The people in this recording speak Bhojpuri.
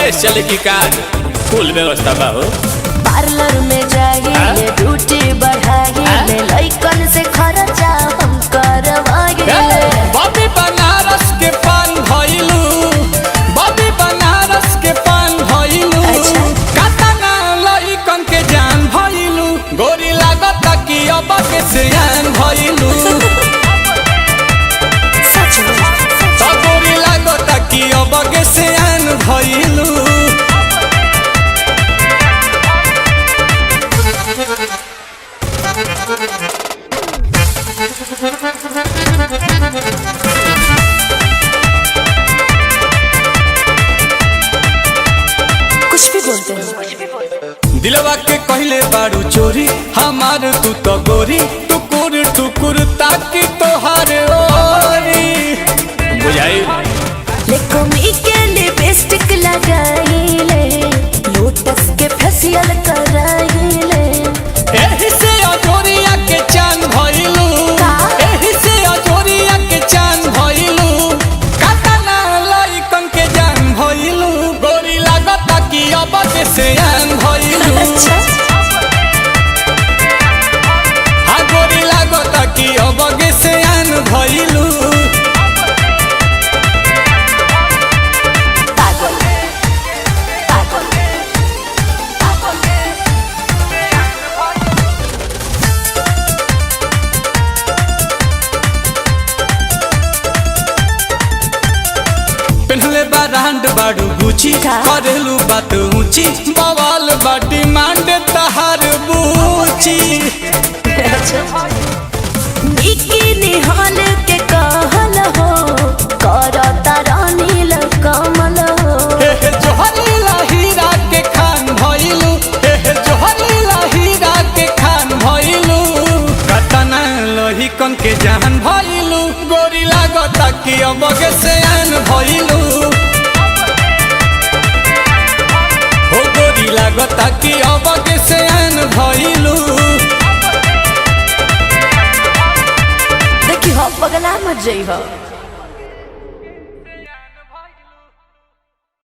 फ्रेश चले की कार फुल व्यवस्था बा हो। पार्लर में जाइए ड्यूटी बढ़ाइए लइकन से खर्चा हम करवाइए। बॉबी बनारस के पान भइलू, बॉबी बनारस के पान भइलू, कातना लइकन के जान भइलू, गोरी लागत कि अब के सियान भइलू। तो गोरी लागत कि अब के सियान भइलू। कुछ भी बोलते हैं। दिलवा के कहले बारू चोरी हमार तू तो गोरी, टुकुर टुकुर ताकि तोहार ओरी बुझाई। लेकोमी के लिपस्टिक लगाइले, लोटस के फेशियल कराइले। एही से अजोरिया के चांद भइलू, एही से अजोरिया के चांद भइलू, कातना लइकन के जान भइलू, गोरी लागत कि अब के सियान भइलू। हाँ गोरी लागत कि अब के सियान भइलू। पेन्हले बा रांड बाडू गुची, करेलू बात ऊंची, बवाल बा डिमांड तहार बूची। बिकिनी हॉल के कहल हो, करता रानील कमल हो। हे जोहरीला हीरा के खान भइलू, हे जोहरीला हीरा के खान भइलू, कतना लहिकन के जान भइलू, गोरी लागत कि अब के सियान भइलू। हो गोरी लागत कि अब के सियान भइलू। देखी हो पगला मत जई हो।